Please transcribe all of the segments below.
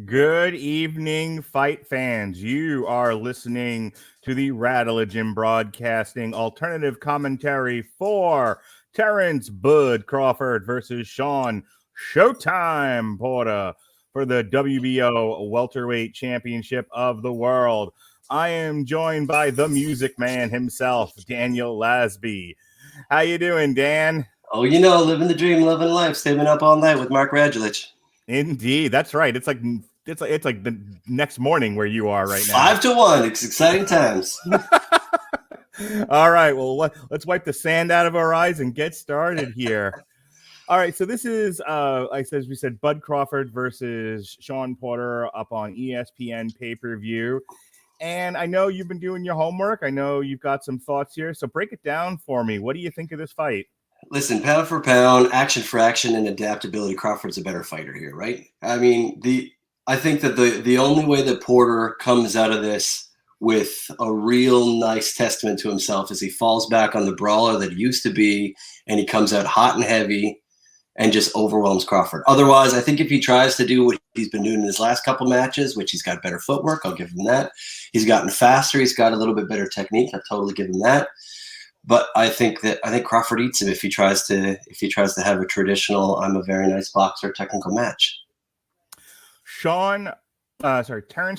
Good evening, fight fans. You are listening to the Radulich in Broadcasting alternative commentary for Terence Bud Crawford versus Shawn Showtime Porter for the WBO welterweight championship of the world. I am joined by the music man himself, Daniel Lasby. How you doing, Dan? Oh, living the dream, living life, staying up all night with Mark Radulich. Indeed, that's right. It's like the next morning where you are right now. 5-1. It's exciting times. All right. Well, let's wipe the sand out of our eyes and get started here. All right. So this is, as we said, Bud Crawford versus Shawn Porter up on ESPN pay-per-view. And I know you've been doing your homework. I know you've got some thoughts here. So break it down for me. What do you think of this fight? Listen, pound for pound, action for action, and adaptability, Crawford's a better fighter here, right? I mean, I think that the only way that Porter comes out of this with a real nice testament to himself is he falls back on the brawler that he used to be, and he comes out hot and heavy and just overwhelms Crawford. Otherwise, I think if he tries to do what he's been doing in his last couple matches, which he's got better footwork, I'll give him that. He's gotten faster. He's got a little bit better technique. I'll totally give him that. But I think Crawford eats him if he tries to have a traditional "I'm a very nice boxer" technical match. Terence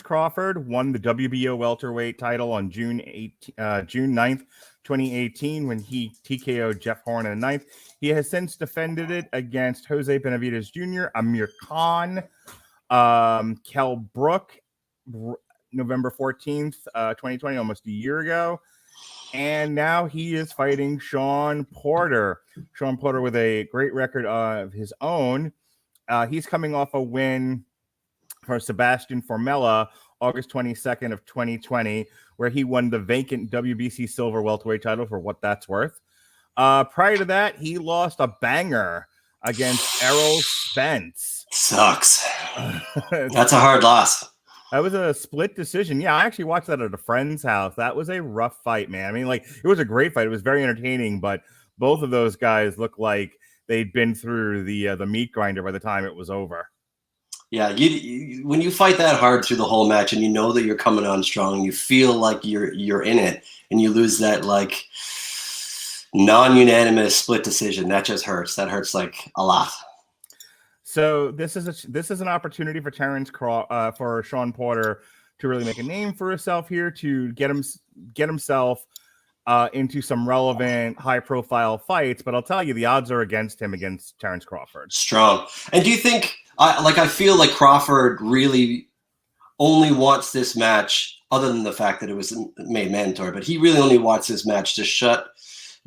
Crawford won the WBO welterweight title on June 9th, 2018, when he TKO'd Jeff Horn in the ninth. He has since defended it against Jose Benavidez Jr., Amir Khan, Kell Brook, November 14th, 2020, almost a year ago. And now he is fighting Shawn Porter. Shawn Porter with a great record of his own. He's coming off a win for Sebastian Formella, August 22nd of 2020, where he won the vacant WBC silver welterweight title for what that's worth. Prior to that, he lost a banger against Errol Spence. Sucks. That's a hard loss. That was a split decision. Yeah, I actually watched that at a friend's house. That was a rough fight, man. I mean, it was a great fight. It was very entertaining, but both of those guys looked like they'd been through the meat grinder by the time it was over. Yeah, when you fight that hard through the whole match and you know that you're coming on strong, you feel like you're in it, and you lose that non-unanimous split decision. That just hurts. That hurts a lot. So this is an opportunity for for Shawn Porter to really make a name for himself here, to get himself into some relevant, high-profile fights. But I'll tell you, the odds are against him against Terence Crawford. Strong. And do you think? I feel like Crawford really only wants this match, other than the fact that it was made mandatory, but he really only wants this match to shut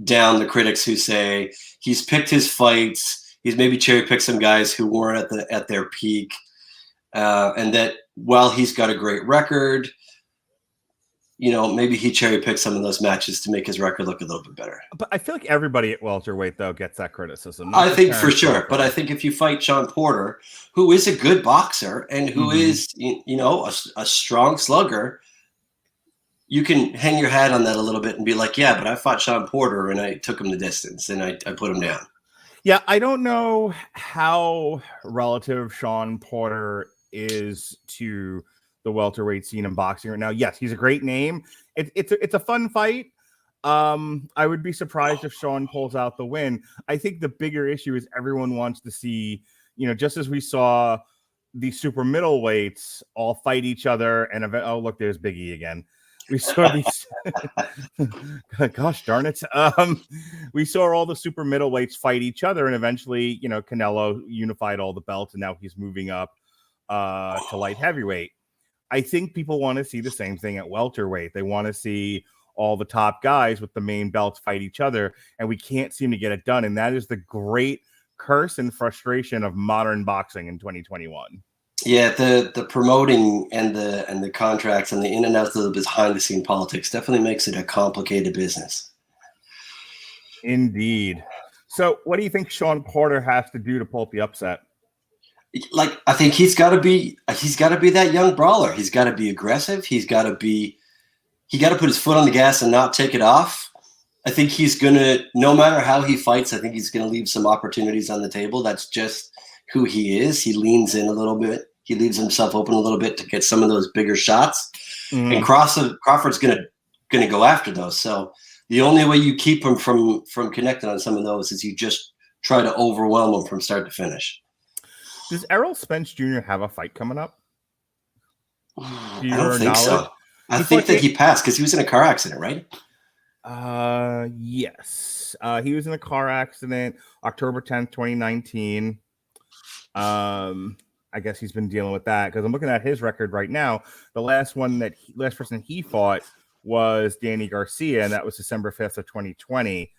down the critics who say he's picked his fights. He's maybe cherry-picked some guys who weren't at their peak, and that while he's got a great record, maybe he cherry-picked some of those matches to make his record look a little bit better. But I feel like everybody at welterweight, though, gets that criticism. I think for sure. But I think if you fight Shawn Porter, who is a good boxer and who is, a strong slugger, you can hang your hat on that a little bit and be like, yeah, but I fought Shawn Porter and I took him the distance and I put him down. Yeah, I don't know how relative Shawn Porter is to the welterweight scene in boxing right now. Yes, he's a great name. It's a fun fight. I would be surprised if Shawn pulls out the win. I think the bigger issue is everyone wants to see, just as we saw the super middleweights all fight each other, and oh, look, there's Big E again. We saw these. Gosh darn it! We saw all the super middleweights fight each other, and eventually, Canelo unified all the belts, and now he's moving up to light heavyweight. I think people want to see the same thing at welterweight. They want to see all the top guys with the main belts fight each other, and we can't seem to get it done. And that is the great curse and frustration of modern boxing in 2021. Yeah, the promoting and the contracts and the in and outs of the behind the scene politics definitely makes it a complicated business. Indeed. So what do you think Shawn Porter has to do to pull up the upset? I think he's got to be that young brawler. He's got to be aggressive. He got to put his foot on the gas and not take it off. I think he's going to, no matter how he fights, I think he's going to leave some opportunities on the table. That's just who he is. He leans in a little bit. he leaves himself open a little bit to get some of those bigger shots. Mhm. And Crawford's gonna go after those. So the only way you keep him from connecting on some of those is you just try to overwhelm him from start to finish. Does Errol Spence Jr. have a fight coming up? I don't think so. I He think fought that he passed because he was in a car accident, right? Yes. He was in a car accident October 10th, 2019. I guess he's been dealing with that because I'm looking at his record right now. The last person he fought was Danny Garcia, and that was December 5th of 2020.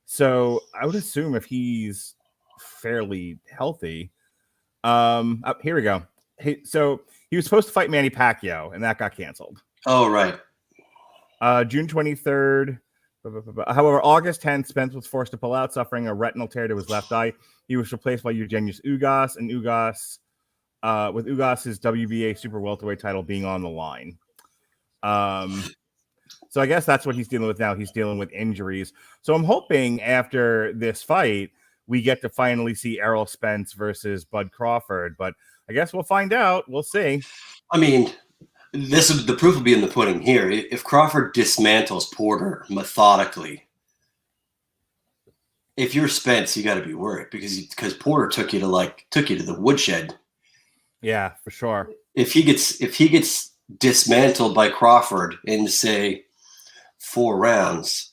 So I would assume if he's fairly healthy. Here we go. So he was supposed to fight Manny Pacquiao, and that got canceled. Oh, right. June 23rd. However, August 10th, Spence was forced to pull out, suffering a retinal tear to his left eye. He was replaced by Eugenius Ugas, and Ugas, with Ugas's WBA super welterweight title being on the line. So I guess that's what he's dealing with now. He's dealing with injuries. So I'm hoping after this fight, we get to finally see Errol Spence versus Bud Crawford. But I guess we'll find out. We'll see. I mean, the proof will be in the pudding here. If Crawford dismantles Porter methodically, if you're Spence, you got to be worried because Porter took you to the woodshed. Yeah, for sure. If he gets dismantled by Crawford in, say, 4 rounds,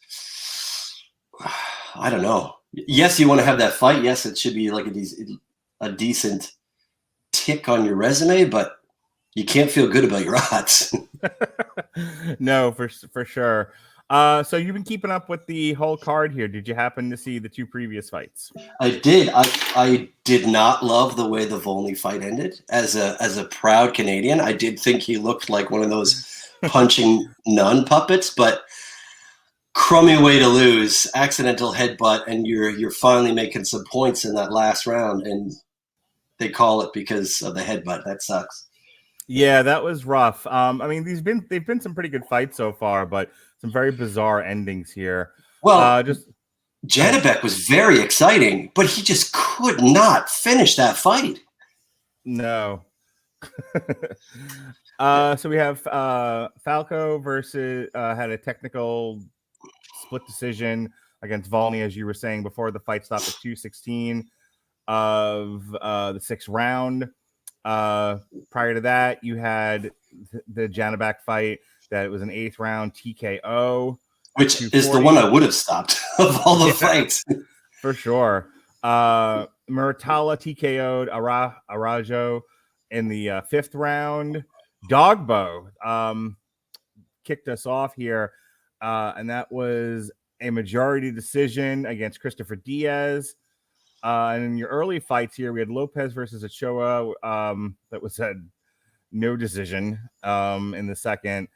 I don't know. Yes, you want to have that fight. Yes, it should be like a decent tick on your resume, but you can't feel good about your odds. No, for sure. So you've been keeping up with the whole card here. Did you happen to see the 2 previous fights? I did. I did not love the way the Volney fight ended. As a proud Canadian, I did think he looked like one of those punching nun puppets, but crummy way to lose, accidental headbutt, and you're finally making some points in that last round, and they call it because of the headbutt. That sucks. Yeah, that was rough. I mean, they've been some pretty good fights so far, but some very bizarre endings here. Well, Janibek was very exciting, but he just could not finish that fight. No. So we have Falco versus had a technical split decision against Volney, as you were saying before. The fight stopped at 2:16 of the 6th round. Prior to that, you had the Janibek fight that was an 8th round TKO, which is the one I would have stopped of all the fights for sure. Muratalla TKO'd Arajo in the 5th round. Dogbo kicked us off here, and that was a majority decision against Christopher Diaz. And in your early fights here, we had Lopez versus Ochoa. That was a no decision in the 2nd.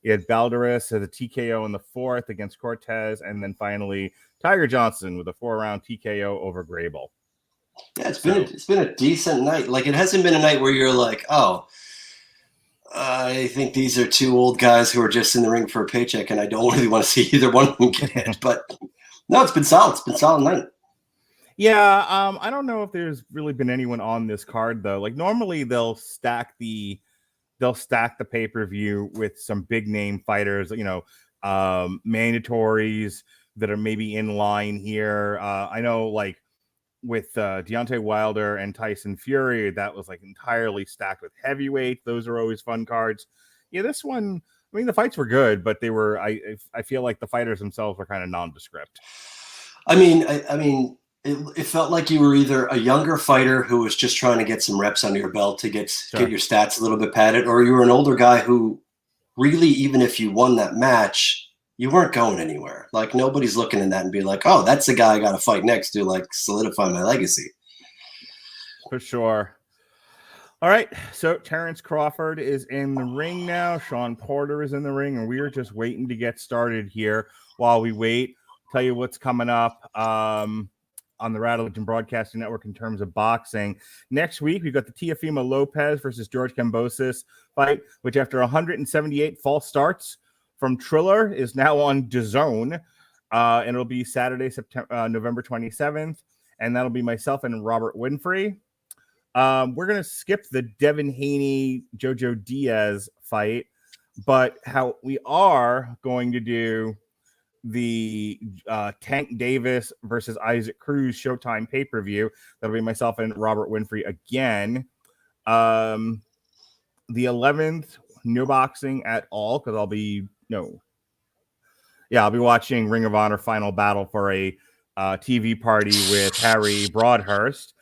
You had Balderas as a TKO in the 4th against Cortez. And then finally, Tiger Johnson with a 4-round TKO over Grable. Yeah, it's been a decent night. Like, it hasn't been a night where you're like, oh, I think these are 2 old guys who are just in the ring for a paycheck, and I don't really want to see either one of them get hit. But no, it's been solid. It's been a solid night. Yeah, I don't know if there's really been anyone on this card though. Like normally they'll stack the pay-per-view with some big name fighters, mandatories that are maybe in line here. I know like with Deontay Wilder and Tyson Fury, that was like entirely stacked with heavyweight. Those are always fun cards. Yeah, this one, I mean, the fights were good, but they were, I feel like the fighters themselves were kind of nondescript. I mean, it felt like you were either a younger fighter who was just trying to get some reps under your belt to get your stats a little bit padded, or you were an older guy who really, even if you won that match, you weren't going anywhere. Like nobody's looking in that and be like, oh, that's the guy I got to fight next to like solidify my legacy. For sure. All right. So Terence Crawford is in the ring now. Shawn Porter is in the ring, and we are just waiting to get started here. While we wait, tell you what's coming up on the Radulich Broadcasting Network in terms of boxing. Next week, we've got the Teofimo Lopez versus George Kambosos fight, which after 178 false starts from Triller is now on DAZN, and it'll be Saturday, November 27th, and that'll be myself and Robert Winfrey. We're going to skip the Devin Haney, Jojo Diaz fight, but how we are going to do the Tank Davis versus Isaac Cruz Showtime pay-per-view. That'll be myself and Robert Winfrey again. The 11th, no boxing at all, because I'll be watching Ring of Honor Final Battle for a TV party with Harry Broadhurst.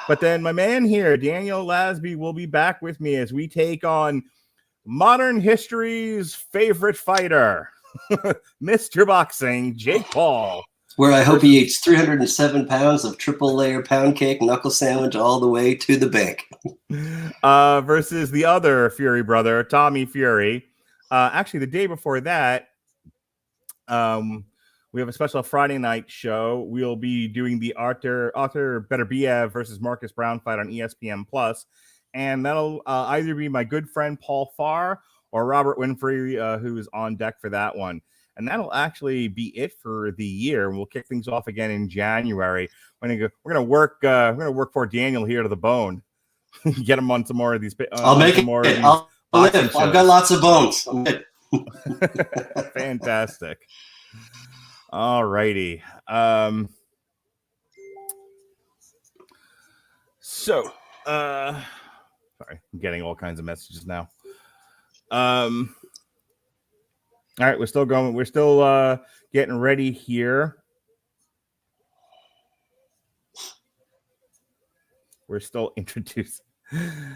But then my man here, Daniel Lasby, will be back with me as we take on modern history's favorite fighter, Mr. Boxing, Jake Paul. Where I hope he eats 307 pounds of triple layer pound cake knuckle sandwich all the way to the bank. Versus the other Fury brother, Tommy Fury. Actually, the day before that, we have a special Friday night show. We'll be doing the Arthur Beterbiev versus Marcus Brown fight on ESPN Plus, and that'll either be my good friend Paul Farr or Robert Winfrey, who is on deck for that one. And that'll actually be it for the year. We'll kick things off again in January. We're gonna work for Daniel here to the bone. Get him on some more of these. I'll make it. I'll live. I've got lots of bones. I'm good. Fantastic. All righty. Sorry, I'm getting all kinds of messages now. All right, we're still going. We're still getting ready here. We're still introducing.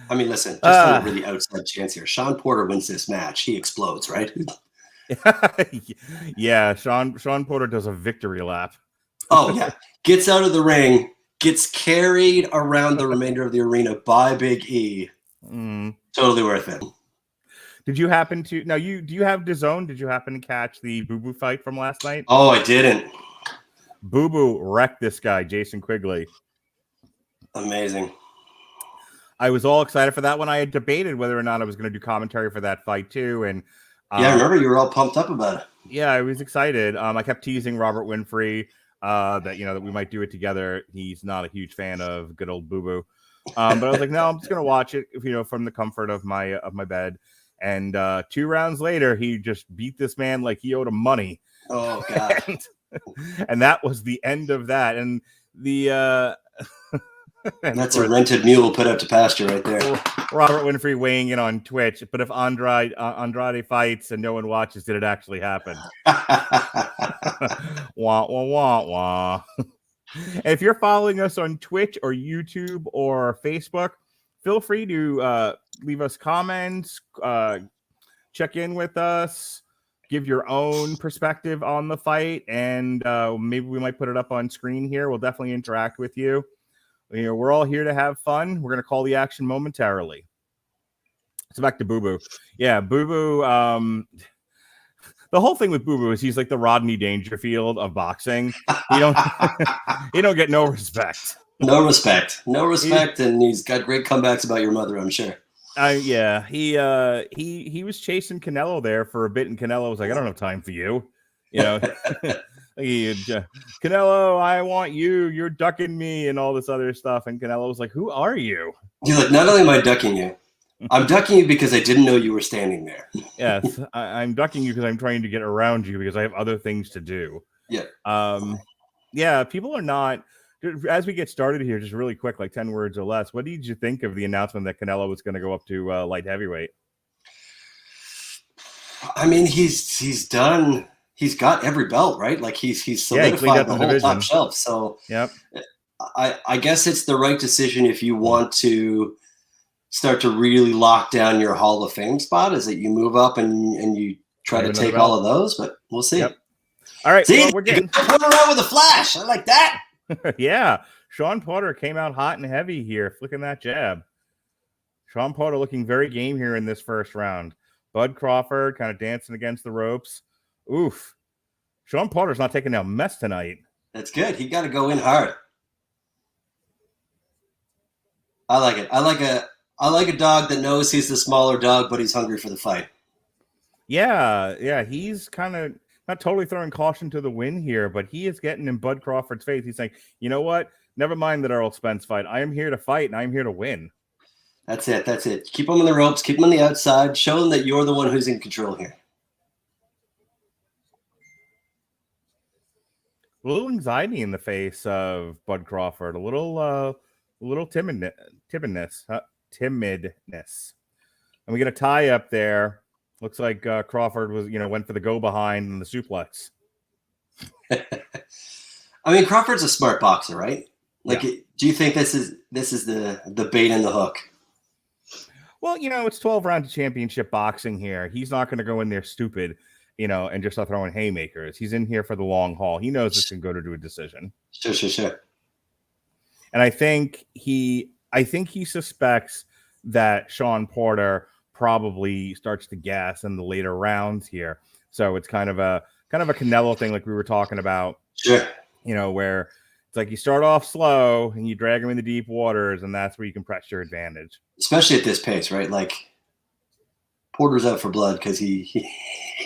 I mean, listen, just a really outside chance here. Shawn Porter wins this match. He explodes, right? Yeah, Shawn Porter does a victory lap. Oh, yeah. Gets out of the ring, gets carried around the remainder of the arena by Big E. Totally worth it. Did you happen to do you have DAZN? Did you happen to catch the Boo Boo fight from last night? Oh, I didn't. Boo Boo wrecked this guy, Jason Quigley. Amazing. I was all excited for that one. I had debated whether or not I was going to do commentary for that fight too, and yeah, I remember you were all pumped up about it. Yeah, I was excited. I kept teasing Robert Winfrey that that we might do it together. He's not a huge fan of good old Boo Boo, but I was like, no, I'm just going to watch it, from the comfort of my bed. And 2 rounds later, he just beat this man like he owed him money. Oh God! and that was the end of that. And the and that's a rented mule put out to pasture right there. Robert Winfrey weighing in on Twitch. But if Andrade fights and no one watches, did it actually happen? Wah, wah, wah, wah. And if you're following us on Twitch or YouTube or Facebook, feel free to leave us comments, check in with us, give your own perspective on the fight, and maybe we might put it up on screen here. We'll definitely interact with you. We're all here to have fun. We're going to call the action momentarily. So back to Boo Boo. Yeah, Boo Boo. The whole thing with Boo Boo is he's like the Rodney Dangerfield of boxing. You don't get no respect. No respect, and he's got great comebacks about your mother, I'm sure. Yeah, he was chasing Canelo there for a bit, and Canelo was like, "I don't have time for you," Canelo, I want you. You're ducking me, and all this other stuff. And Canelo was like, "Who are you?" You're like, not only am I ducking you, I'm ducking you because I didn't know you were standing there. Yes, I'm ducking you because I'm trying to get around you because I have other things to do. Yeah. Yeah. People are not. As we get started here, just really quick, like 10 words or less, what did you think of the announcement that Canelo was going to go up to light heavyweight? I mean, he's done. He's got every belt, right? Like he's solidified the whole top shelf. So yep. I guess it's the right decision if you want to start to really lock down your Hall of Fame spot, is that you move up and you try to take all of those, but we'll see. Yep. All right. See, well, we're getting put around with a flash. I like that. Yeah, Shawn Porter came out hot and heavy here, flicking that jab. Shawn Porter looking very game here in this first round. Bud Crawford kind of dancing against the ropes. Oof. Shawn Porter's not taking a mess tonight. That's good. He got to go in hard. I like it. I like a dog that knows he's the smaller dog, but he's hungry for the fight. Yeah. He's kind of not totally throwing caution to the wind here, but he is getting in Bud Crawford's face. He's like, you know what? Never mind that Errol Spence fight. I am here to fight, and I am here to win. That's it. That's it. Keep them on the ropes. Keep them on the outside. Show them that you're the one who's in control here. A little anxiety in the face of Bud Crawford. A little timidness. And we get a tie up there. Looks like Crawford was, went for the go behind and the suplex. I mean, Crawford's a smart boxer, right? Like, Yeah. do you think this is the bait and the hook? Well, it's 12 rounds of championship boxing here. He's not going to go in there stupid, and just start throwing haymakers. He's in here for the long haul. He knows this can go to a decision. Sure. And I think he suspects that Shawn Porter probably starts to gas in the later rounds here. So it's kind of a Canelo thing, like we were talking about. Sure. Where it's like you start off slow and you drag him in the deep waters, and that's where you can press your advantage. Especially at this pace, right? Like, Porter's out for blood because he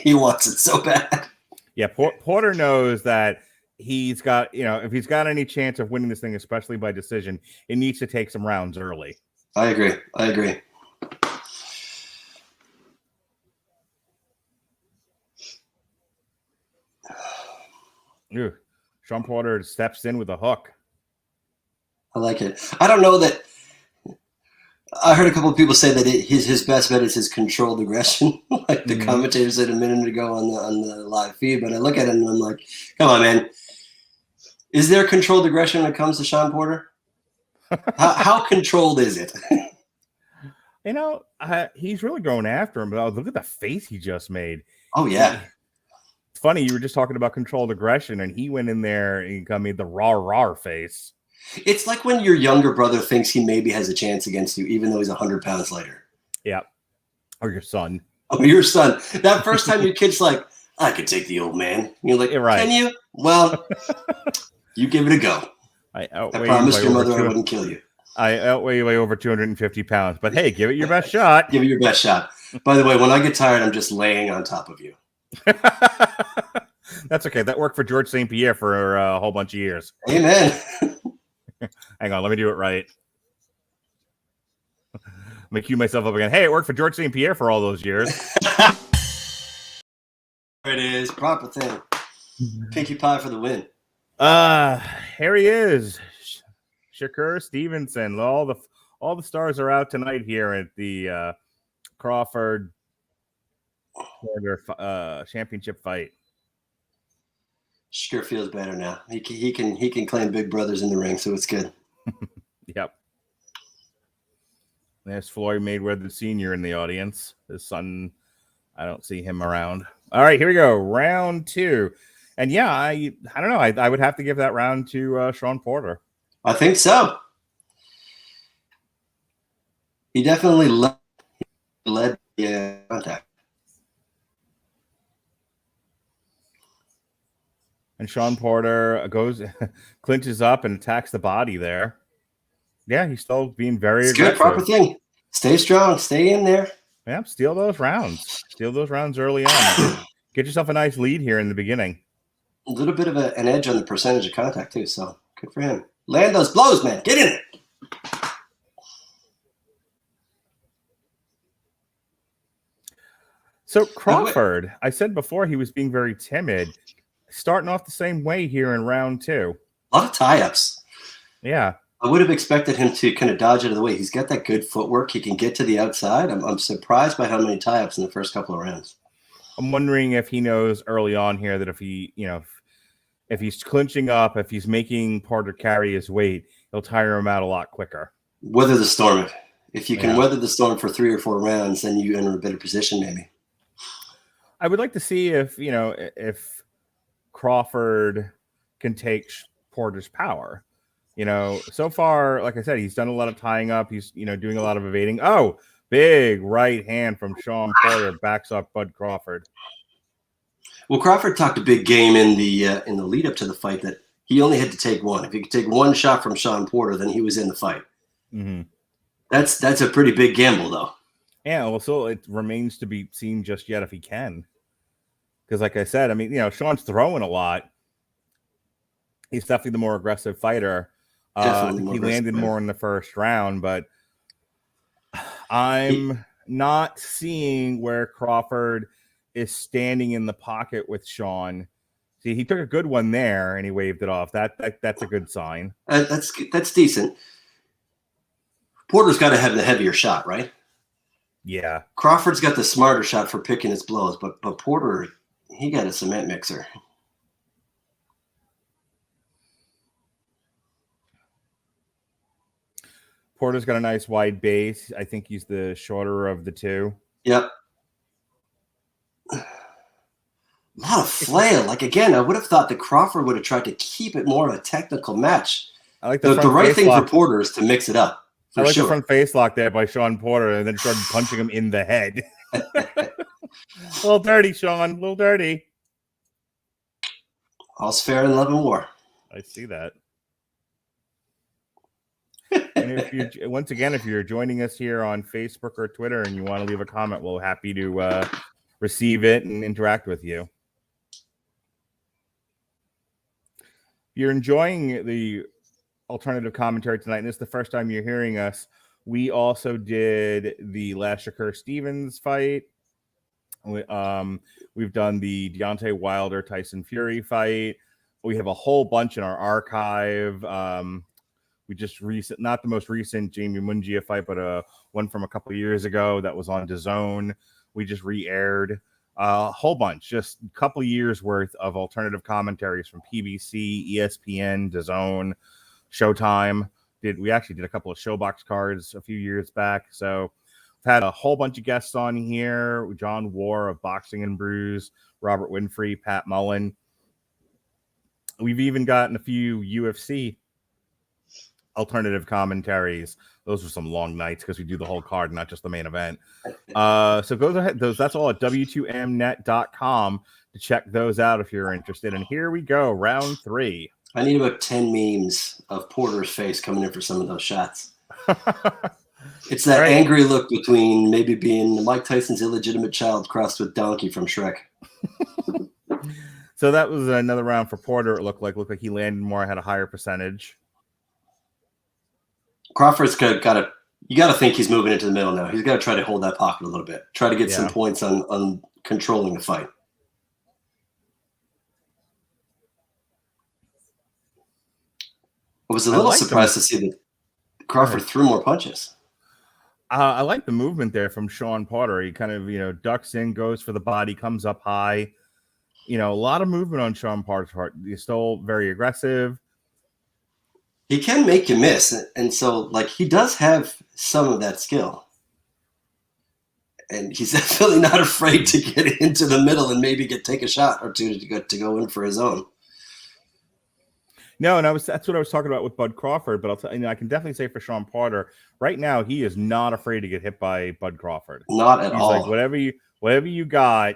wants it so bad. Yeah, Porter knows that he's got, if he's got any chance of winning this thing, especially by decision, it needs to take some rounds early. I agree. Ew. Shawn Porter steps in with a hook. I like it. I don't know that. I heard a couple of people say that his best bet is his controlled aggression, like the commentator said a minute ago on the live feed. But I look at it and I'm like, come on, man. Is there controlled aggression when it comes to Shawn Porter? how controlled is it? He's really going after him. But look at the face he just made. Oh, yeah. It's funny. You were just talking about controlled aggression, and he went in there and made the rah face. It's like when your younger brother thinks he maybe has a chance against you, even though he's 100 pounds lighter. Yeah. Or your son. Oh, your son. That first time your kid's like, I could take the old man. You're like, right. Can you? Well, you give it a go. I promised your mother I wouldn't kill you. I outweigh you by over 250 pounds. But hey, give it your best shot. Give it your best shot. By the way, when I get tired, I'm just laying on top of you. That's okay. That worked for George St. Pierre for a whole bunch of years. Amen. Hang on, let me do it right. I'm gonna cue myself up again. Hey, it worked for George St. Pierre for all those years. There it is. Proper thing. Pinkie pie for the win. Here he is. Shakur Stevenson. All the stars are out tonight here at the Crawford championship fight. Shakur feels better now. He can claim big brothers in the ring, so it's good. Yep. There's Floyd Mayweather Sr. in the audience. His son, I don't see him around. All right, here we go. Round 2. And yeah, I don't know. I would have to give that round to Shawn Porter. I think so. He definitely led the contact. And Shawn Porter clinches up and attacks the body there. Yeah, he's still being very aggressive. Good, proper thing. Stay strong. Stay in there. Yeah, steal those rounds. Steal those rounds early on. Get yourself a nice lead here in the beginning. A little bit of an edge on the percentage of contact, too, so good for him. Land those blows, man. Get in it. So Crawford, I said before he was being very timid. Starting off the same way here in round 2. A lot of tie-ups. Yeah. I would have expected him to kind of dodge out of the way. He's got that good footwork. He can get to the outside. I'm surprised by how many tie-ups in the first couple of rounds. I'm wondering if he knows early on here that if he, if he's clinching up, if he's making Porter carry his weight, he'll tire him out a lot quicker. Weather the storm. If you can weather the storm for 3 or 4 rounds, then you enter a better position maybe. I would like to see if Crawford can take Porter's power. So far, like I said, he's done a lot of tying up. He's, doing a lot of evading. Oh, big right hand from Shawn Porter backs up Bud Crawford. Well, Crawford talked a big game in the lead up to the fight that he only had to take one. If he could take one shot from Shawn Porter, then he was in the fight. Mm-hmm. That's a pretty big gamble, though. Yeah, well, so it remains to be seen just yet if he can. Because, like I said, I mean, Shawn's throwing a lot. He's definitely the more aggressive fighter. Definitely He more landed more in the first round, but I'm not seeing where Crawford is standing in the pocket with Shawn. See, he took a good one there and he waved it off. That's a good sign. That's decent. Porter's got to have the heavier shot, right? Yeah. Crawford's got the smarter shot for picking his blows, but Porter, he got a cement mixer. Porter's got a nice wide base. I think he's the shorter of the two. Yep. A lot of flail. Like, again, I would have thought that Crawford would have tried to keep it more of a technical match. I like the right thing lock. for Porter is to mix it up. I like the front face lock there by Shawn Porter and then started punching him in the head. A little dirty, Shawn. A little dirty. All's fair in love and war. I see that. And if you're joining us here on Facebook or Twitter and you want to leave a comment, we're happy to receive it and interact with you. If you're enjoying the alternative commentary tonight, and this is the first time you're hearing us, we also did the last Shakur Stevens fight. We've done the Deontay Wilder Tyson Fury fight. We have a whole bunch in our archive. We just not the most recent Jamie Mungia fight, but one from a couple of years ago that was on DAZN. We just re-aired a whole bunch, just a couple of years worth of alternative commentaries from PBC, ESPN, DAZN, Showtime. We actually did a couple of Showbox cards a few years back. So we've had a whole bunch of guests on here. John War of Boxing and Brews, Robert Winfrey, Pat Mullen. We've even gotten a few UFC alternative commentaries. Those were some long nights because we do the whole card, not just the main event. So go ahead. That's all at w2mnet.com to check those out if you're interested. And here we go, round 3. I need about 10 memes of Porter's face coming in for some of those shots. It's that angry look between maybe being Mike Tyson's illegitimate child crossed with Donkey from Shrek. So that was another round for Porter. It looked like he landed more, had a higher percentage. Crawford's got to think he's moving into the middle now. He's got to try to hold that pocket a little bit. Try to get some points on controlling the fight. I was a little surprised to see that Crawford threw more punches. I like the movement there from Shawn Porter. He kind of, ducks in, goes for the body, comes up high. A lot of movement on Shawn Porter's part. He's still very aggressive. He can make you miss. And so, he does have some of that skill. And he's definitely not afraid to get into the middle and maybe take a shot or two to go in for his own. No, and that's what I was talking about with Bud Crawford. But I can definitely say for Shawn Porter, right now he is not afraid to get hit by Bud Crawford. Not at all. Like whatever you got,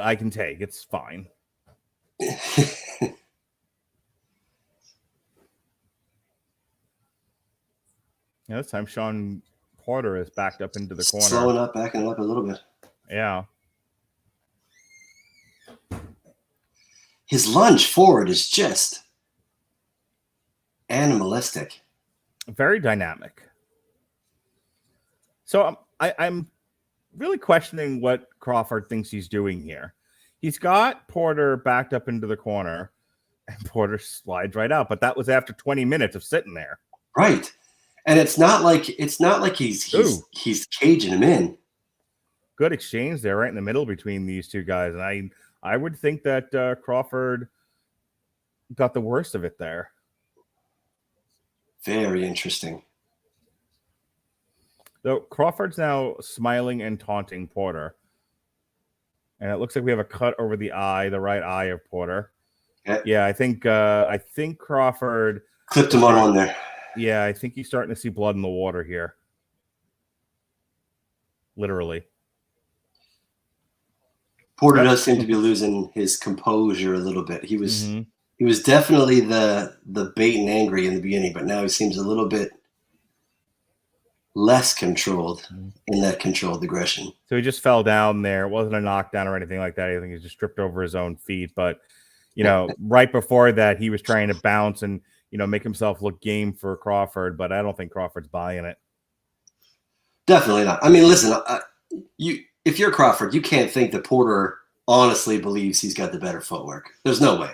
I can take. It's fine. This time Shawn Porter is backed up into the corner. Slowing up, backing up a little bit. Yeah. His lunge forward is just animalistic. Very dynamic. So I'm really questioning what Crawford thinks he's doing here. He's got Porter backed up into the corner, and Porter slides right out. But that was after 20 minutes of sitting there. Right. And it's not like he's caging him in. Good exchange there, right in the middle between these two guys. And I would think that Crawford got the worst of it there. Very interesting. So Crawford's now smiling and taunting Porter. And it looks like we have a cut over the right eye of Porter. Yeah, I think Crawford clipped him on one there. Yeah, I think he's starting to see blood in the water here. Literally. Porter does seem to be losing his composure a little bit. He was definitely the bait and angry in the beginning, but now he seems a little bit less controlled in that controlled aggression. So he just fell down there. It wasn't a knockdown or anything like that. I think he just tripped over his own feet. But Right before that, he was trying to bounce and, make himself look game for Crawford, but I don't think Crawford's buying it. Definitely not. I mean, listen, if you're Crawford, you can't think that Porter honestly believes he's got the better footwork. There's no way.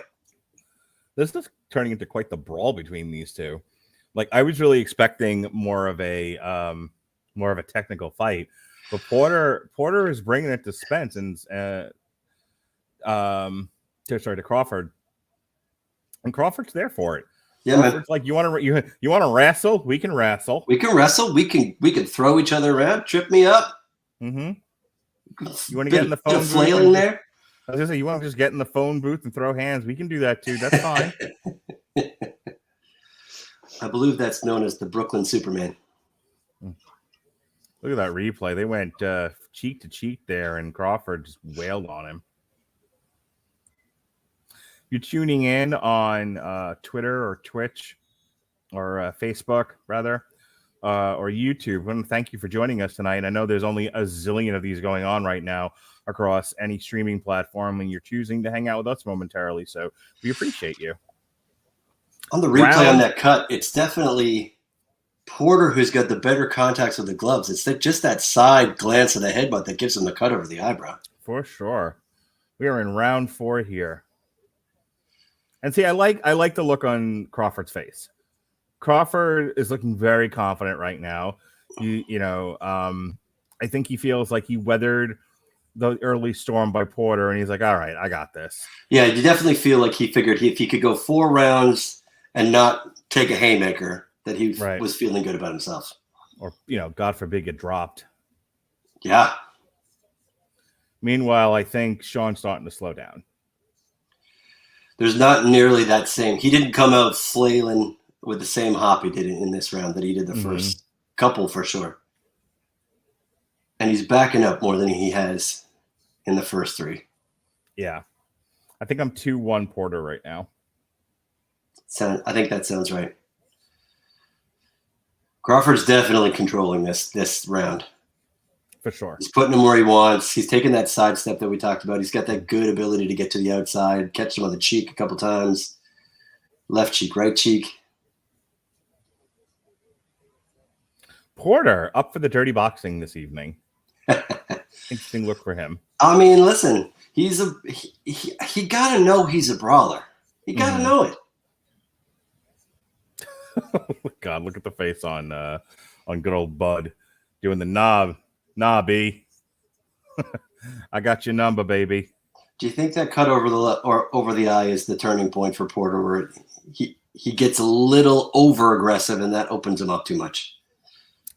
This is turning into quite the brawl between these two. Like, I was really expecting more of a technical fight, but Porter is bringing it to Spence and to Crawford, and Crawford's there for it. Yeah, Crawford's man. like, you want to wrestle? We can wrestle. We can wrestle. We can throw each other around. Trip me up. Mm-hmm. You want to get in the phone booth? Flailing there? I was gonna say, you want to just get in the phone booth and throw hands? We can do that too. That's fine. I believe that's known as the Brooklyn Superman. Look at that replay. They went cheek to cheek there, and Crawford just wailed on him. You're tuning in on Twitter or Twitch or Facebook, rather, or YouTube. And thank you for joining us tonight. I know there's only a zillion of these going on right now across any streaming platform, and you're choosing to hang out with us momentarily. So we appreciate you. On the replay on that cut, it's definitely Porter who's got the better contacts with the gloves. It's just that side glance of the headbutt that gives him the cut over the eyebrow. For sure. We are in round 4 here. And see, I like the look on Crawford's face. Crawford is looking very confident right now. I think he feels like he weathered the early storm by Porter, and he's like, all right, I got this. Yeah, you definitely feel like he figured if he could go 4 rounds and not take a haymaker, that he was feeling good about himself. Or, God forbid, get dropped. Yeah. Meanwhile, I think Shawn's starting to slow down. There's not nearly that same. He didn't come out flailing with the same hop he did in this round that he did the first couple for sure. And he's backing up more than he has in the first 3. Yeah. I think I'm 2-1 Porter right now. I think that sounds right. Crawford's definitely controlling this round. For sure. He's putting him where he wants. He's taking that side step that we talked about. He's got that good ability to get to the outside, catch him on the cheek a couple times. Left cheek, right cheek. Porter up for the dirty boxing this evening. Interesting look for him. I mean, listen, he got to know he's a brawler. He got to know it. God, look at the face on good old Bud doing the knobby. I got your number, baby. Do you think that cut over the eye is the turning point for Porter, where he gets a little over aggressive and that opens him up too much?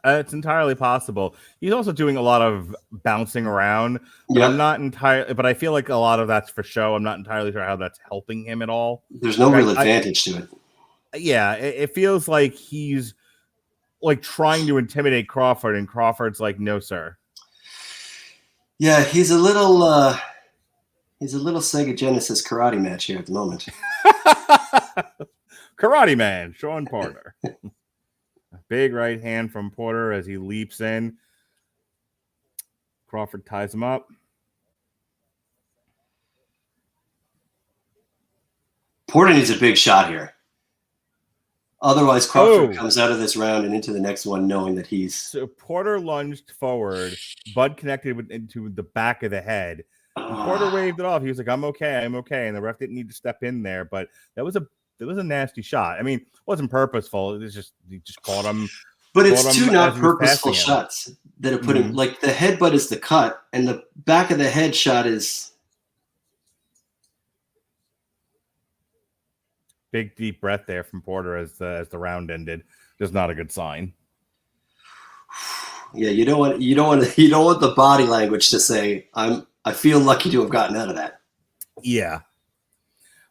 It's entirely possible. He's also doing a lot of bouncing around. But I'm not entirely. But I feel like a lot of that's for show. I'm not entirely sure how that's helping him at all. There's no real advantage to it. Yeah, it feels like he's like trying to intimidate Crawford, and Crawford's like, "No, sir." Yeah, he's a little Sega Genesis karate match here at the moment. Karate man, Shawn Porter. Big right hand from Porter as he leaps in. Crawford ties him up. Porter needs a big shot here. Otherwise, Crawford comes out of this round and into the next one knowing that he's... So Porter lunged forward. Bud connected into the back of the head. Porter waved it off. He was like, I'm okay. And the ref didn't need to step in there. But that was a nasty shot. I mean, it wasn't purposeful. It was just, he just caught him. But it's 2 not purposeful shots that have put him... Like, the headbutt is the cut, and the back of the head shot is... Big deep breath there from Porter as the round ended. Just not a good sign. Yeah, you don't want the body language to say I feel lucky to have gotten out of that. Yeah.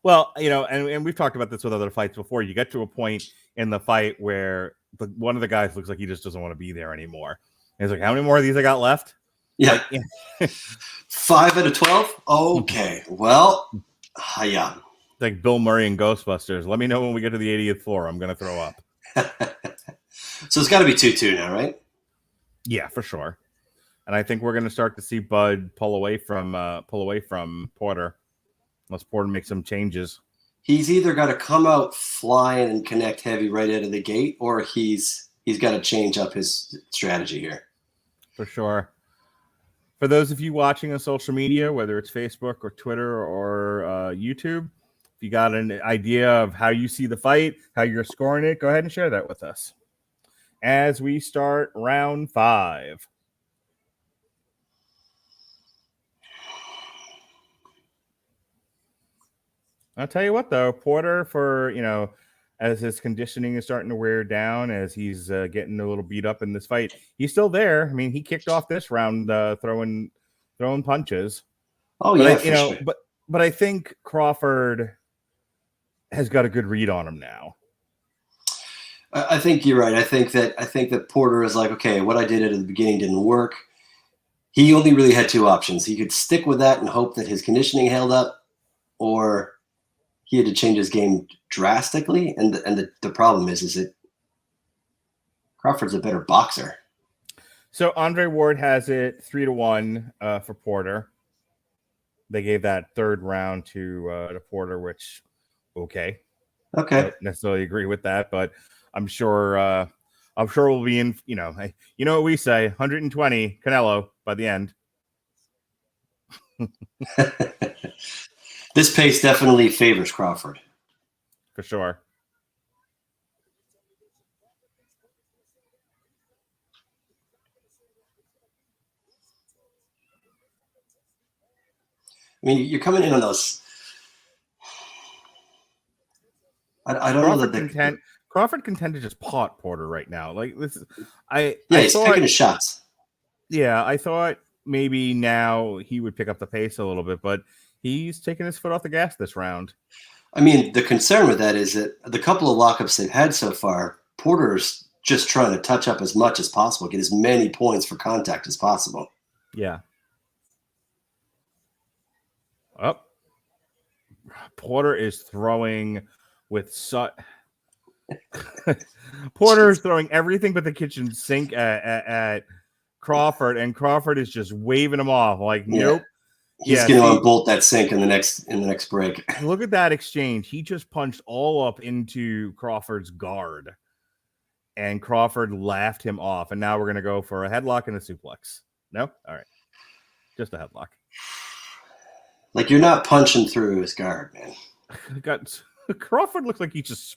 Well, and we've talked about this with other fights before. You get to a point in the fight where one of the guys looks like he just doesn't want to be there anymore. And he's like, how many more of these I got left? Yeah. 5 out of 12? Okay. Well, yeah. Like Bill Murray in Ghostbusters. Let me know when we get to the 80th floor. I'm going to throw up. So it's got to be 2-2 now, right? Yeah, for sure. And I think we're going to start to see Bud pull away from Porter. unless Porter makes some changes. He's either got to come out flying and connect heavy right out of the gate, or he's got to change up his strategy here. For sure. For those of you watching on social media, whether it's Facebook or Twitter or YouTube, if you got an idea of how you see the fight, how you're scoring it, go ahead and share that with us. As we start round 5. I'll tell you what, though, Porter, for, as his conditioning is starting to wear down, as he's getting a little beat up in this fight, he's still there. I mean, he kicked off this round throwing punches. Oh, but yeah, sure. But I think Crawford has got a good read on him now. I think you're right. I think that Porter is like, okay, what I did at the beginning didn't work. He only really had 2 options. He could stick with that and hope that his conditioning held up, or he had to change his game drastically. And the problem is that Crawford's a better boxer. So Andre Ward has it 3-1 for Porter. They gave that third round to Porter, which okay. I don't necessarily agree with that, but I'm sure we'll be in. What we say, 120 Canelo by the end. This pace definitely favors Crawford. For sure. I mean, you're coming in on those. I don't Crawford know that Crawford can tend to just pot Porter right now. Like this, he's picking his shots. Yeah, I thought maybe now he would pick up the pace a little bit, but he's taking his foot off the gas this round. I mean, the concern with that is that the couple of lockups they've had so far, Porter's just trying to touch up as much as possible, get as many points for contact as possible. Yeah. Up. Porter is throwing with Porter is throwing everything but the kitchen sink at Crawford, and Crawford is just waving him off like, nope. He's going to unbolt that sink in the next break. Look at that exchange. He just punched all up into Crawford's guard, and Crawford laughed him off. And now we're going to go for a headlock and a suplex. No? All right. Just a headlock. Like, you're not punching through his guard, man. Crawford looks like he's just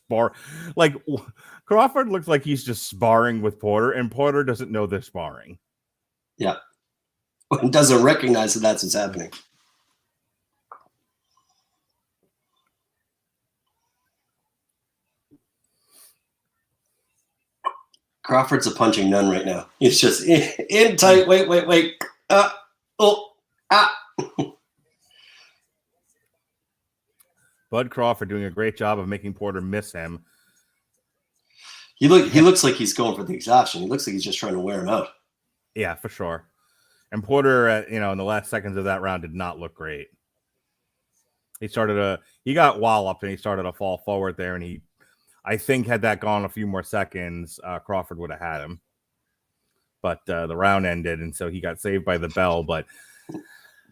Crawford looks like he's just sparring with Porter, and Porter doesn't know they're sparring. Yeah. And doesn't recognize that that's what's happening. Crawford's a punching nun right now. He's just in tight. Wait. Bud Crawford doing a great job of making Porter miss him. He looks like he's going for the exhaustion. He looks like he's just trying to wear him out. Yeah, for sure. And Porter, in the last seconds of that round did not look great. He got walloped and he started to fall forward there. And I think had that gone a few more seconds, Crawford would have had him. But the round ended, and so he got saved by the bell. But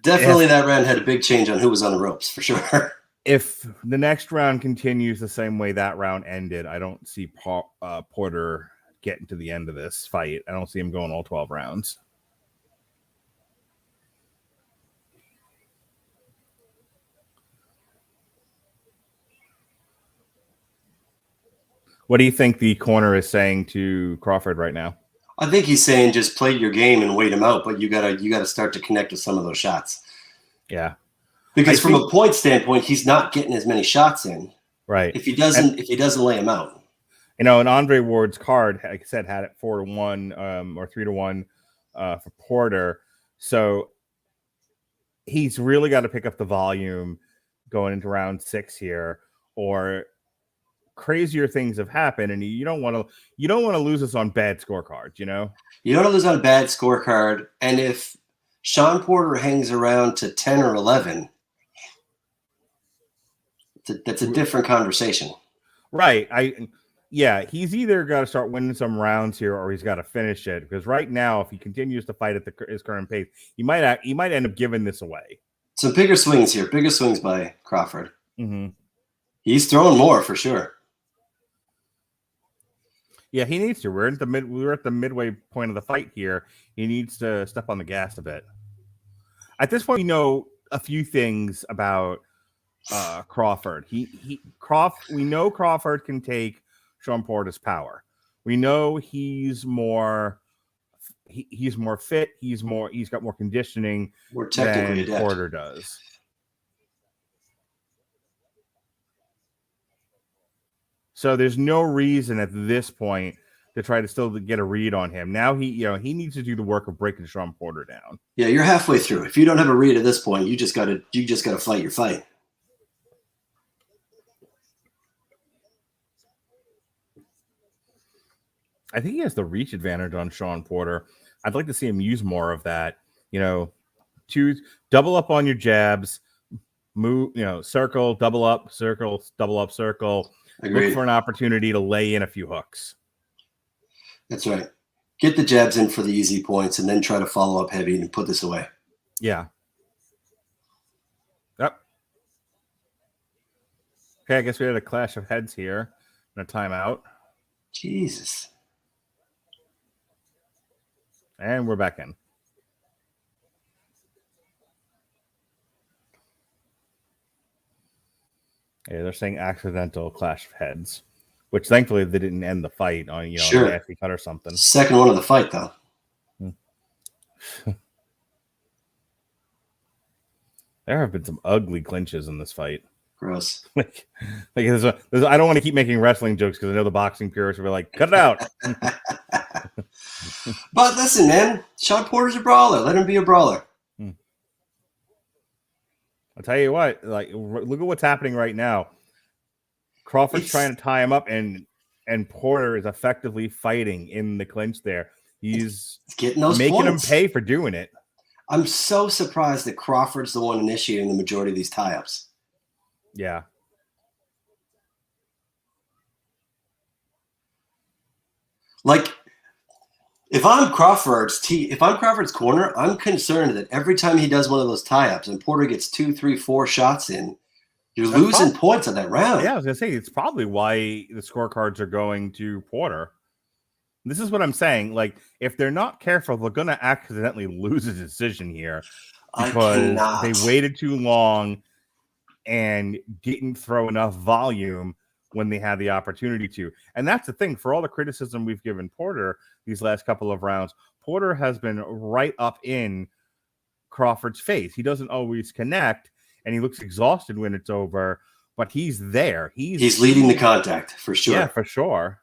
definitely that round had a big change on who was on the ropes, for sure. If the next round continues the same way that round ended, I don't see Porter getting to the end of this fight. I don't see him going all 12 rounds. What do you think the corner is saying to Crawford right now? I think he's saying just play your game and wait him out, but you gotta start to connect to some of those shots. Yeah. Because from a point standpoint, he's not getting as many shots in. Right. If he doesn't lay him out. And Andre Ward's card, like I said, had it 4-1 or 3-1 for Porter. So he's really got to pick up the volume going into round 6 here, or crazier things have happened, and you don't want to lose us on bad scorecards. You don't want to lose on a bad scorecard, and if Shawn Porter hangs around to 10 or 11, that's a different conversation. Right. He's either got to start winning some rounds here, or he's got to finish it. Because right now, if he continues to fight at his current pace, he might end up giving this away. Some bigger swings here. Bigger swings by Crawford. Mm-hmm. He's throwing more for sure. Yeah, he needs to. We're at the midway point of the fight here. He needs to step on the gas a bit. At this point, we know a few things about Crawford. We know Crawford can take Shawn Porter's power. We know he's more fit. He's got more conditioning More technically than adept. Porter does. So there's no reason at this point to try to still get a read on him. Now he needs to do the work of breaking Shawn Porter down. Yeah, you're halfway through. If you don't have a read at this point, you just gotta fight your fight. I think he has the reach advantage on Shawn Porter. I'd like to see him use more of that. Double up on your jabs, move, circle, double up, circle, double up, circle. Agreed. Look for an opportunity to lay in a few hooks. That's right. Get the jabs in for the easy points and then try to follow up heavy and put this away. Yeah. Yep. Okay, I guess we had a clash of heads here and a timeout. Jesus. And we're back in. Yeah, they're saying accidental clash of heads, which thankfully they didn't end the fight on a nasty cut or something. Second one of the fight, though. There have been some ugly clinches in this fight. Gross. I don't want to keep making wrestling jokes because I know the boxing purists will be like, cut it out. But listen, man, Shawn Porter's a brawler. Let him be a brawler. I'll tell you what, look at what's happening right now. Crawford's trying to tie him up, and Porter is effectively fighting in the clinch there. He's getting those making points. him pay for doing it. I'm so surprised that Crawford's the one initiating the majority of these tie-ups. Yeah. Like, if I'm Crawford's corner, I'm concerned that every time he does one of those tie-ups and Porter gets 2, 3, 4 shots in, you're losing points on that round. Yeah, I was going to say, it's probably why the scorecards are going to Porter. This is what I'm saying. Like, if they're not careful, they're going to accidentally lose a decision here because they waited too long and didn't throw enough volume when they had the opportunity to. And that's the thing. For all the criticism we've given Porter these last couple of rounds, Porter has been right up in Crawford's face. He doesn't always connect, and he looks exhausted when it's over, but he's there. He's leading the contact, for sure. Yeah, for sure.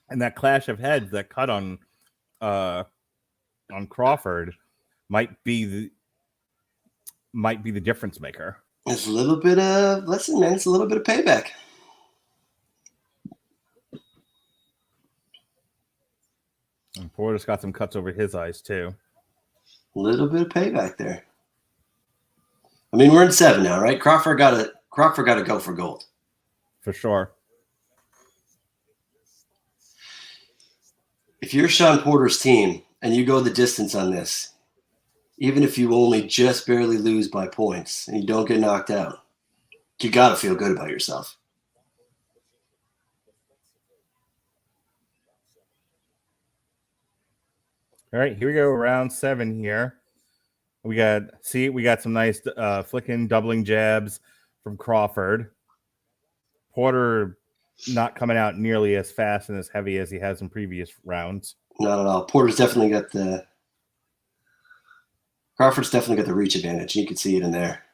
And that clash of heads, that cut on Crawford might be the difference maker. It's a little bit of it's a little bit of payback. And Porter's got some cuts over his eyes too. A little bit of payback there. I mean, we're in 7 now, right? Crawford got to go for gold. For sure. If you're Shawn Porter's team and you go the distance on this, even if you only just barely lose by points and you don't get knocked out, you got to feel good about yourself. All right, here we go. Round 7 here. We got some nice flicking, doubling jabs from Crawford. Porter not coming out nearly as fast and as heavy as he has in previous rounds. Not at all. Crawford's definitely got the reach advantage. You can see it in there.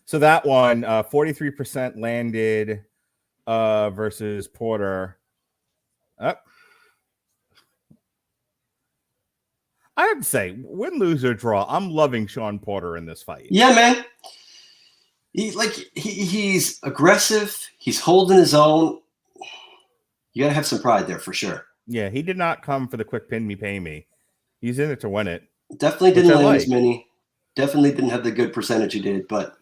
So that one, 43% landed versus Porter. I have to say, win, lose, or draw, I'm loving Shawn Porter in this fight. Yeah, man. He's aggressive. He's holding his own. You got to have some pride there for sure. Yeah, he did not come for the quick pin me, pay me. He's in it to win it. Definitely didn't win as many. Definitely didn't have the good percentage he did, but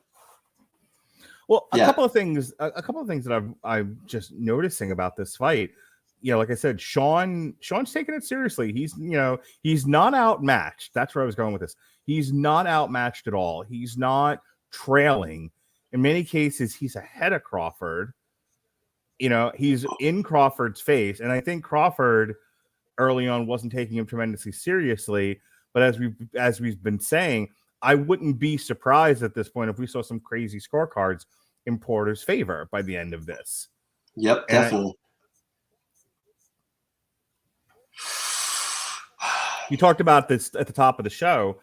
a couple of things that I'm just noticing about this fight. like I said, Sean's taking it seriously. He's not outmatched. That's where I was going with this. He's not outmatched at all. He's not trailing. In many cases, he's ahead of Crawford. He's in Crawford's face, and I think Crawford early on wasn't taking him tremendously seriously. But as we've been saying, I wouldn't be surprised at this point if we saw some crazy scorecards in Porter's favor by the end of this. Yep, definitely. You talked about this at the top of the show,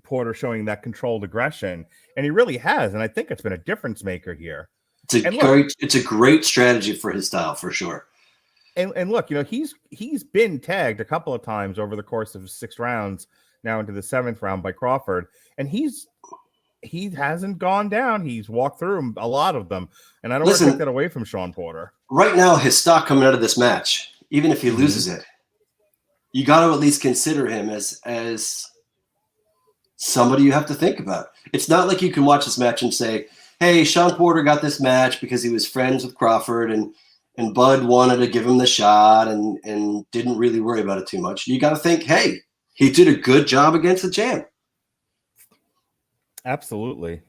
Porter showing that controlled aggression, and he really has. And I think it's been a difference maker here. It's a great strategy for his style, for sure. And look, he's been tagged a couple of times over the course of 6 rounds, now into the 7th round by Crawford, and he hasn't gone down. He's walked through a lot of them, and I don't want to take that away from Shawn Porter. Right now, his stock coming out of this match, even if he loses it, you got to at least consider him as somebody you have to think about. It's not like you can watch this match and say, hey, Shawn Porter got this match because he was friends with Crawford and Bud wanted to give him the shot and didn't really worry about it too much. You got to think, hey, he did a good job against the champ. Absolutely.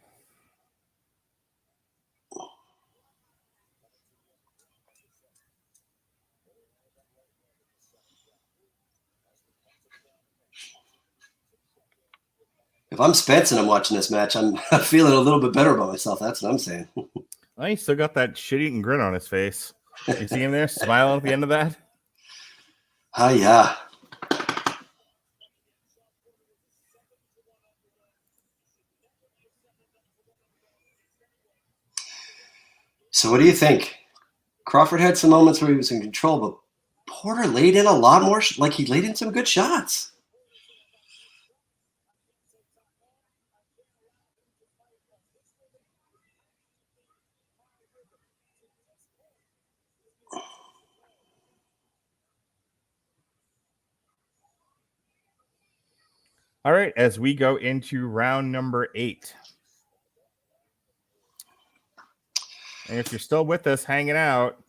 If I'm Spence and I'm watching this match, I'm feeling a little bit better about myself. That's what I'm saying. Oh, he still got that shit-eating grin on his face. You see him there smiling at the end of that? Yeah. So what do you think? Crawford had some moments where he was in control, but Porter laid in a lot more. He laid in some good shots. All right, as we go into round number 8. And if you're still with us hanging out,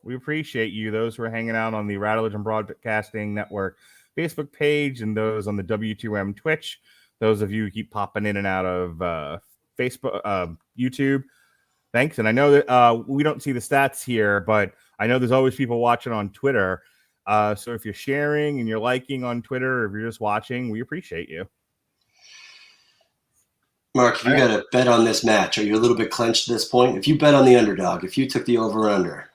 we appreciate you. Those who are hanging out on the Radulich and Broadcasting Network Facebook page and those on the W2M Twitch. Those of you who keep popping in and out of Facebook, YouTube. Thanks. And I know that we don't see the stats here, but I know there's always people watching on Twitter. So if you're sharing and you're liking on Twitter, or if you're just watching, we appreciate you. Mark, if you got to bet on this match, are you a little bit clenched at this point? If you bet on the underdog, if you took the over-under.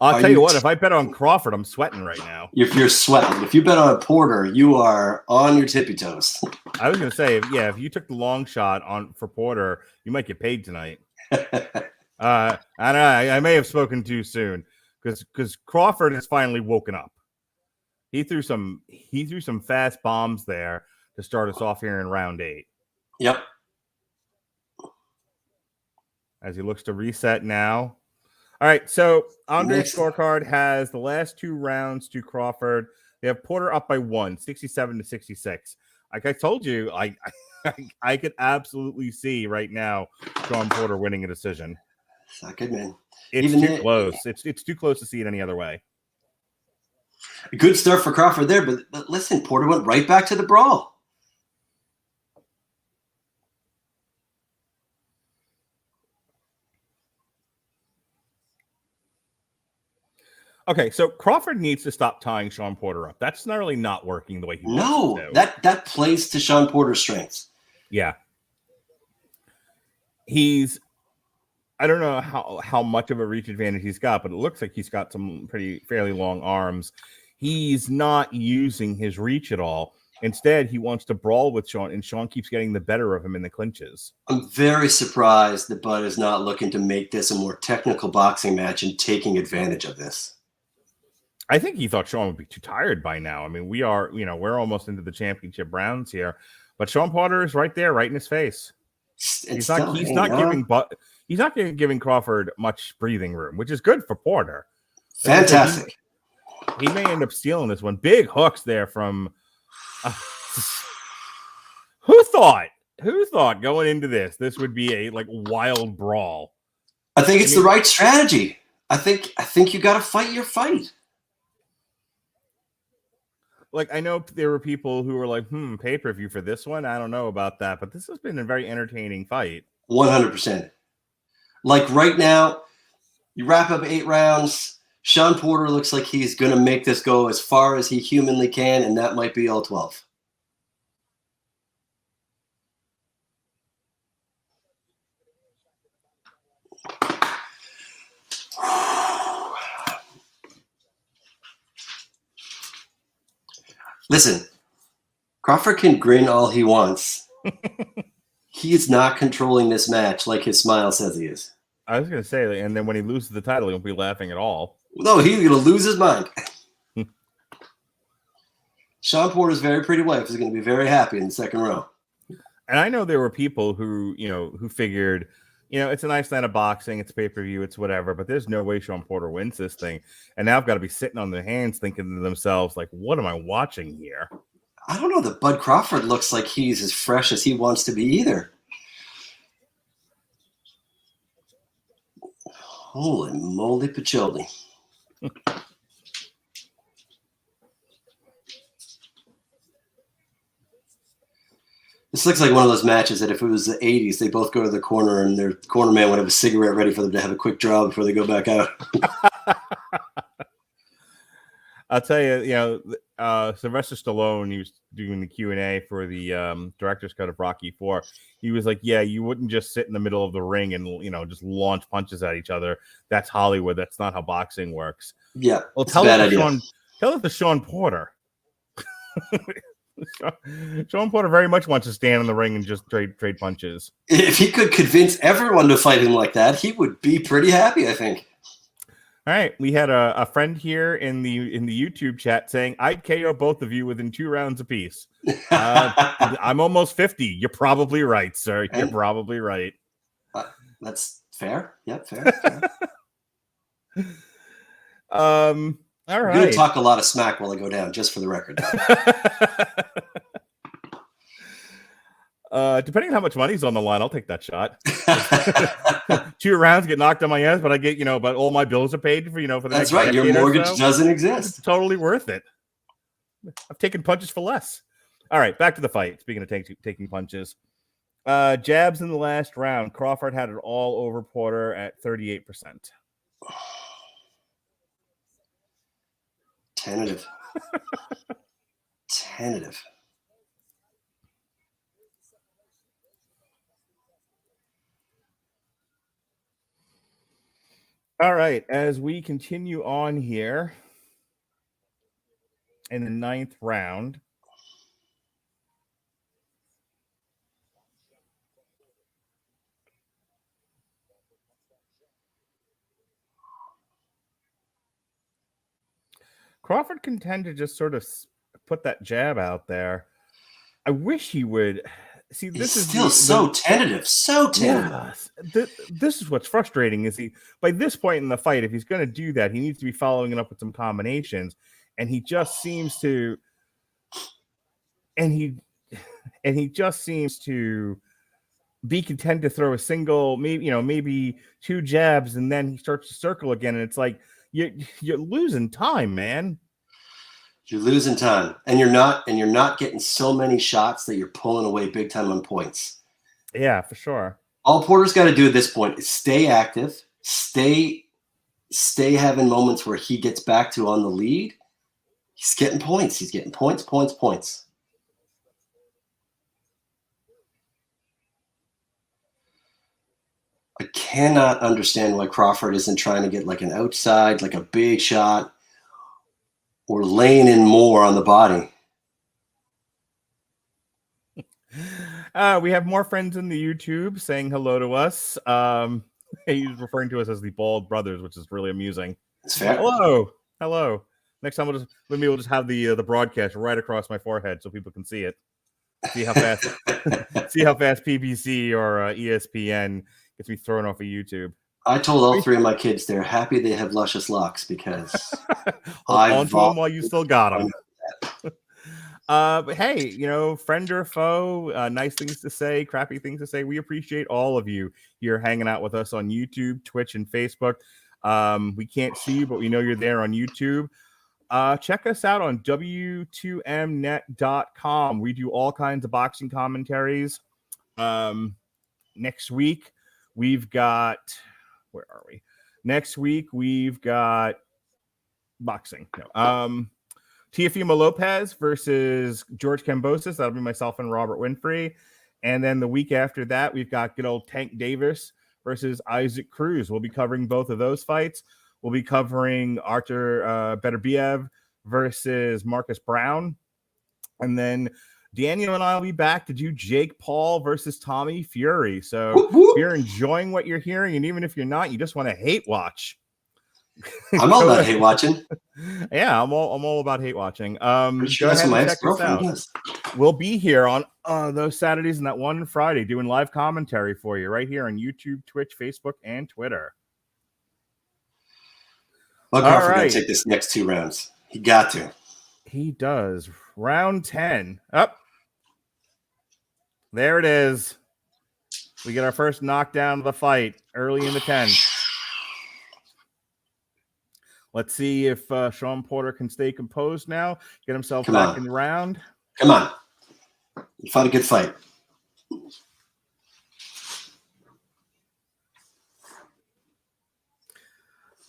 I'll tell you what, if I bet on Crawford, I'm sweating right now. If you're sweating. If you bet on Porter, you are on your tippy toes. I was going to say, if you took the long shot for Porter, you might get paid tonight. I may have spoken too soon because Crawford has finally woken up. He threw some fast bombs there to start us off here in round 8. Yep. As he looks to reset now. All right, so Andre's scorecard has the last 2 rounds to Crawford. They have Porter up by 1, 67-66. Like I told you, I could absolutely see right now Shawn Porter winning a decision. It's not good, man. It's too close. It's too close to see it any other way. A good start for Crawford there, but listen, Porter went right back to the brawl. Okay, so Crawford needs to stop tying Shawn Porter up. That's not really not working the way he wants to. That plays to Shawn Porter's strengths. Yeah. I don't know how much of a reach advantage he's got, but it looks like he's got some fairly long arms. He's not using his reach at all. Instead, he wants to brawl with Shawn, and Shawn keeps getting the better of him in the clinches. I'm very surprised that Bud is not looking to make this a more technical boxing match and taking advantage of this. I think he thought Shawn would be too tired by now. I mean, we're almost into the championship rounds here, but Shawn Porter is right there, right in his face. He's not giving Crawford much breathing room, which is good for Porter. Fantastic. He may end up stealing this one. Big hooks there from. Who thought going into this would be a wild brawl? I think it's the right strategy. I think you got to fight your fight. Like, I know there were people who were like, pay-per-view for this one? I don't know about that, but this has been a very entertaining fight. 100%. Like right now, you wrap up 8 rounds. Shawn Porter looks like he's going to make this go as far as he humanly can, and that might be all 12. Listen, Crawford can grin all he wants. He is not controlling this match like his smile says he is. I was going to say, and then when he loses the title, he won't be laughing at all. No, he's going to lose his mind. Shawn Porter's very pretty wife is going to be very happy in the second row. And I know there were people who, who figured, it's a nice night of boxing, it's pay-per-view, it's whatever, but there's no way Shawn Porter wins this thing. And now I've got to be sitting on their hands thinking to themselves, like, what am I watching here? I don't know that Bud Crawford looks like he's as fresh as he wants to be either. Holy moly patchouli. This looks like one of those matches that if it was the 80s, they both go to the corner and their corner man would have a cigarette ready for them to have a quick draw before they go back out. I'll tell you, Sylvester Stallone, he was doing the Q&A for the director's cut of Rocky IV. He was like, yeah, you wouldn't just sit in the middle of the ring and, just launch punches at each other. That's Hollywood. That's not how boxing works. Yeah. Well, tell it to Shawn Porter. Shawn Porter very much wants to stand in the ring and just trade punches. If he could convince everyone to fight him like that, he would be pretty happy, I think. All right, we had a friend here in the YouTube chat saying, I'd KO both of you within 2 rounds apiece. I'm almost 50. You're probably right, sir. You're probably right. That's fair. Yep, fair. All right. I'm going to talk a lot of smack while I go down, just for the record. Depending on how much money's on the line, I'll take that shot. 2 rounds, get knocked on my ass, but I get, but all my bills are paid for, for the That's right. Your mortgage doesn't exist. It's totally worth it. I've taken punches for less. All right, back to the fight. Speaking of taking punches, jabs in the last round. Crawford had it all over Porter at 38%. Tentative. Tentative. All right, as we continue on here in the 9th round, Crawford can tend to just sort of put that jab out there. I wish he would. See, this is still so tentative. So tentative. Yeah, this is what's frustrating. Is by this point in the fight, if he's going to do that, he needs to be following it up with some combinations, and he just seems to. And he just seems to be content to throw a single, maybe 2 jabs, and then he starts to circle again, and it's like you're losing time, man. You're losing time, and you're not getting so many shots that you're pulling away big time on points. Yeah, for sure. All Porter's got to do at this point is stay active, stay having moments where he gets back to on the lead. He's getting points. He's getting points. I cannot understand why Crawford isn't trying to get like an outside, like a big shot, or laying in more on the body. We have more friends in the YouTube saying hello to us. He's referring to us as the Bald Brothers, which is really amusing. It's fair. Hello. Next time we'll just have the broadcast right across my forehead so people can see it. See how fast PBC or ESPN gets me thrown off of YouTube. I told all 3 of my kids they're happy they have luscious locks because Hold on to them while you still got them. But hey, friend or foe, nice things to say, crappy things to say. We appreciate all of you here hanging out with us on YouTube, Twitch, and Facebook. We can't see you, but we know you're there on YouTube. Check us out on w2mnet.com. We do all kinds of boxing commentaries. Next week, we've got, where are we? Next week, we've got boxing. No. Teofimo Lopez versus George Kambosos. That'll be myself and Robert Winfrey. And then the week after that, we've got good old Tank Davis versus Isaac Cruz. We'll be covering both of those fights. We'll be covering Artur Beterbiev versus Marcus Brown. And then Daniel and I will be back to do Jake Paul versus Tommy Fury. So if you're enjoying what you're hearing, and even if you're not, you just want to hate watch. I'm all about hate watching. Yeah, I'm all about hate watching. Sure, that's what my ex-girlfriend does. We'll be here on those Saturdays and that one Friday doing live commentary for you right here on YouTube, Twitch, Facebook, and Twitter. Well, Crawford gonna take this next 2 rounds. He got to. He does. Round 10. Up. There it is. We get our first knockdown of the fight early in the 10th. Let's see if Shawn Porter can stay composed now, get himself back in the round. Come on. You fought a good fight.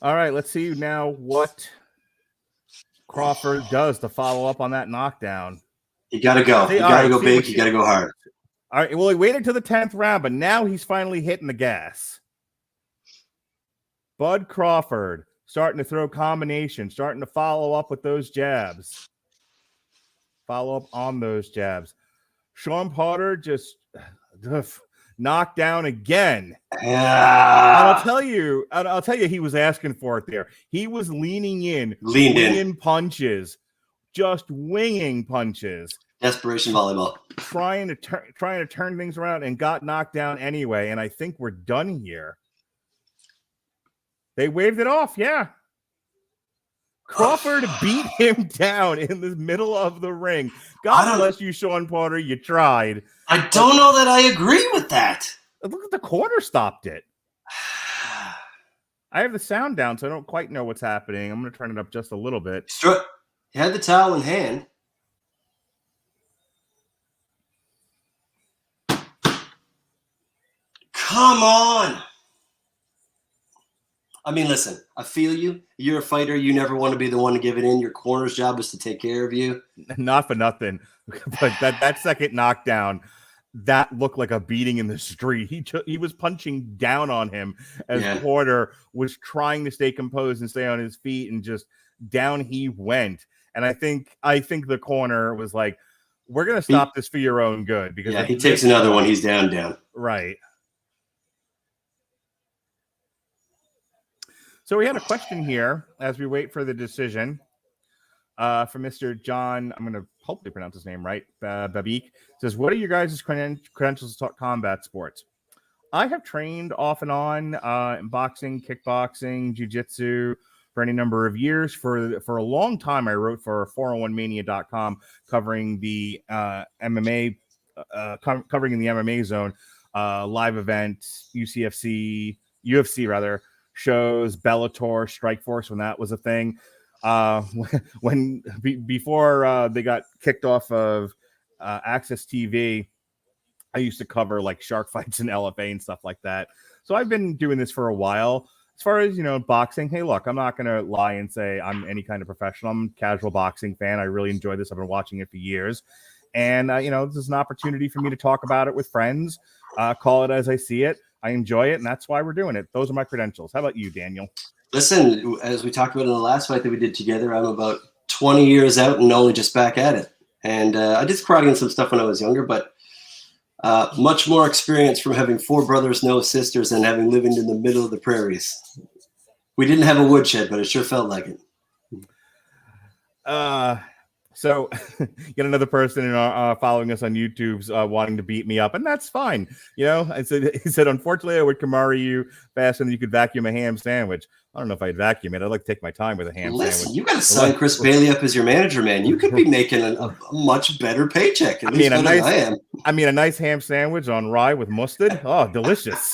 All right, let's see now what Crawford does to follow up on that knockdown. You got to go. You got to go big. You got to go hard. All right, well, he waited to the 10th round, but now he's finally hitting the gas. Bud Crawford starting to throw combinations, starting to follow up with those jabs. Follow up on those jabs. Shawn Porter just knocked down again. Yeah. And I'll tell you, he was asking for it there. He was leaning in, winging punches, just winging punches. Desperation volleyball. Trying to turn things around, and got knocked down anyway. And I think we're done here. They waved it off, yeah. Crawford beat him down in the middle of the ring. God bless you, Shawn Porter. You tried. I don't know that I agree with that. Look at the corner stopped it. I have the sound down, so I don't quite know what's happening. I'm going to turn it up just a little bit. He had the towel in hand. Come on. I mean, listen, I feel you. You're a fighter. You never want to be the one to give it in. Your corner's job is to take care of you. Not for nothing. But that second knockdown, that looked like a beating in the street. He was punching down on him as Porter was trying to stay composed and stay on his feet, and just down he went. And I think the corner was like, we're going to stop this for your own good. Because he takes another one. He's down. Right. So we had a question here as we wait for the decision from Mr. John. I'm going to hopefully pronounce his name right. Babik says, what are your guys' credentials to talk combat sports? I have trained off and on in boxing, kickboxing, jiu-jitsu for any number of years. For a long time, I wrote for 401mania.com covering the MMA, covering in the MMA zone, live events, UFC shows, Bellator, Strikeforce, when that was a thing. Before they got kicked off of Access TV, I used to cover like shark fights and LFA and stuff like that. So I've been doing this for a while. As far as, boxing, hey, look, I'm not going to lie and say I'm any kind of professional. I'm a casual boxing fan. I really enjoy this. I've been watching it for years. And, this is an opportunity for me to talk about it with friends, call it as I see it. I enjoy it, and that's why we're doing it. Those are my credentials. How about you, Daniel? Listen, as we talked about in the last fight that we did together, I'm about 20 years out and only just back at it. And I did karate and some stuff when I was younger, but much more experience from having 4 brothers, no sisters, and having lived in the middle of the prairies. We didn't have a woodshed, but it sure felt like it. So get another person following us on YouTube's wanting to beat me up, and that's fine. He said, unfortunately, I would Kamari you faster than you could vacuum a ham sandwich. I don't know if I'd vacuum it. I'd like to take my time with a ham sandwich. You got to sign Chris Bailey up as your manager, man. You could be making a much better paycheck. A nice ham sandwich on rye with mustard. Oh, delicious.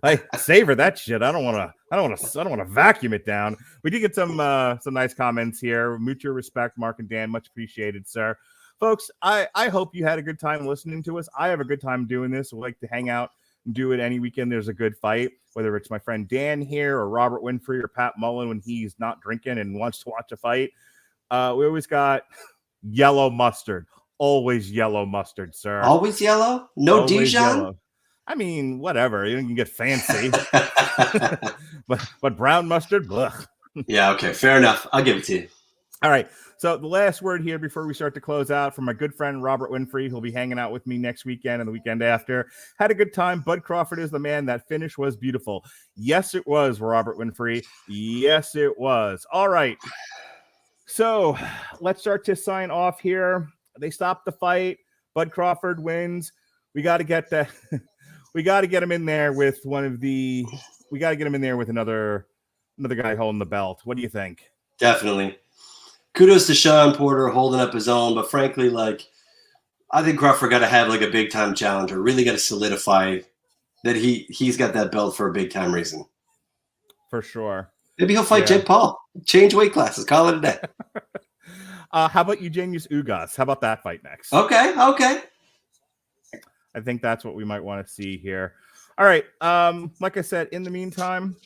I savor that shit. I don't want to vacuum it down. We did get some nice comments here. Mutual respect, Mark and Dan, much appreciated, sir. Folks, I hope you had a good time listening to us. I have a good time doing this. We like to hang out and do it any weekend there's a good fight, whether it's my friend Dan here or Robert Winfrey or Pat Mullen when he's not drinking and wants to watch a fight. We always got yellow mustard. Always yellow mustard, sir. Always yellow? No Always Dijon? yellow. I mean, whatever. You can get fancy. but brown mustard? Blech. Yeah, okay. Fair enough. I'll give it to you. All right. So the last word here before we start to close out from my good friend Robert Winfrey, who'll be hanging out with me next weekend and the weekend after. Had a good time. Bud Crawford is the man. That finish was beautiful. Yes, it was, Robert Winfrey. Yes, it was. All right. So let's start to sign off here. They stopped the fight. Bud Crawford wins. We got to get that. We got to get him in there with we got to get him in there with another guy holding the belt. What do you think? Definitely. Kudos to Shawn Porter holding up his own, but frankly, I think Crawford got to have a big time challenger. Really got to solidify that he's got that belt for a big time reason. For sure. Maybe he'll fight Jake Paul. Change weight classes. Call it a day. How about Eugenius Ugas? How about that fight next? Okay. I think that's what we might want to see here. All right. Like I said, in the meantime,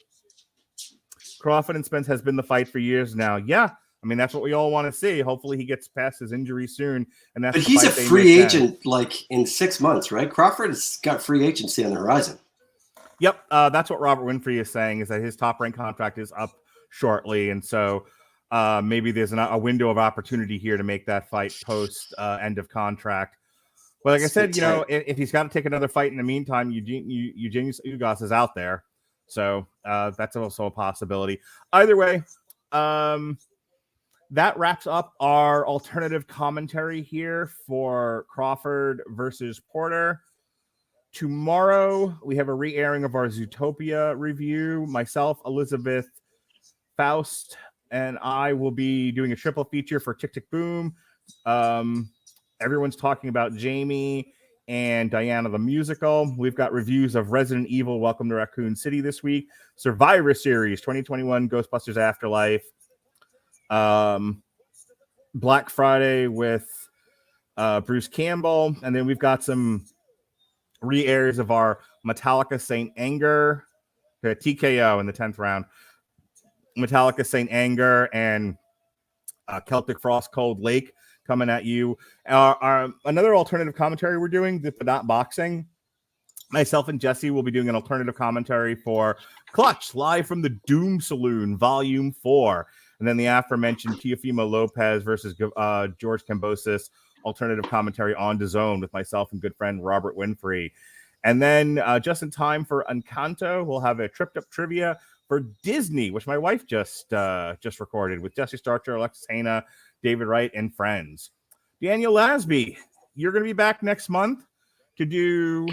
Crawford and Spence has been the fight for years now. Yeah. I mean, that's what we all want to see. Hopefully he gets past his injury soon. But he's a free agent in 6 months, right? Crawford's got free agency on the horizon. Yep. That's what Robert Winfrey is saying, is that his top rank contract is up shortly. And so maybe there's a window of opportunity here to make that fight post end of contract. But like I said, if he's got to take another fight in the meantime, Eugenius Ugas is out there. So that's also a possibility. Either way, that wraps up our alternative commentary here for Crawford versus Porter. Tomorrow, we have a re-airing of our Zootopia review. Myself, Elizabeth, Faust, and I will be doing a triple feature for Tick Tick Boom. Everyone's talking about Jamie and Diana the musical. We've got reviews of Resident Evil Welcome to Raccoon City this week. Survivor Series 2021 Ghostbusters Afterlife. Black Friday with Bruce Campbell. And then we've got some re-airs of our Metallica Saint Anger, TKO in the 10th round. Metallica Saint Anger and Celtic Frost Cold Lake coming at you. Another alternative commentary we're doing, the Not Boxing. Myself and Jesse will be doing an alternative commentary for Clutch, live from the Doom Saloon, Volume 4. And then the aforementioned Teofimo Lopez versus George Kambosos, alternative commentary on DAZN with myself and good friend Robert Winfrey. And then just in time for Encanto, we'll have a tripped up trivia for Disney, which my wife just recorded with Jesse Starcher, Alexis Hana, David Wright, and friends. Daniel Lasby, you're going to be back next month to do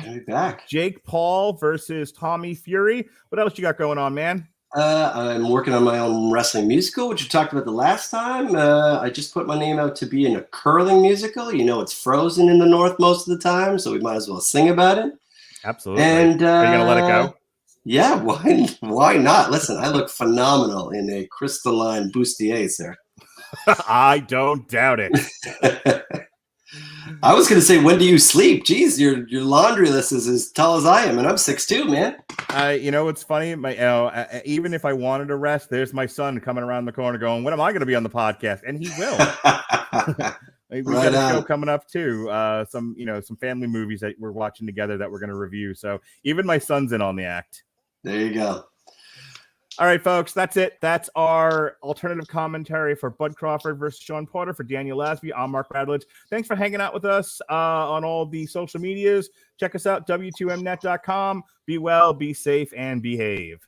Jake Paul versus Tommy Fury. What else you got going on, man? I'm working on my own wrestling musical, which we talked about the last time. I just put my name out to be in a curling musical. It's frozen in the north most of the time, so we might as well sing about it. Absolutely. And are you going to let it go? Yeah, why not? Listen, I look phenomenal in a crystalline bustier, sir. I don't doubt it. I was going to say, when do you sleep? Jeez, your laundry list is as tall as I am, and I'm 6'2", man. It's funny. Even if I wanted to rest, there's my son coming around the corner going, when am I going to be on the podcast? And he will. We got a show coming up too. Some family movies that we're watching together that we're going to review. So even my son's in on the act. There you go. All right, folks, that's it. That's our alternative commentary for Bud Crawford versus Shawn Porter. For Daniel Lasby, I'm Mark Radulich. Thanks for hanging out with us on all the social medias. Check us out, W2Mnet.com. Be well, be safe, and behave.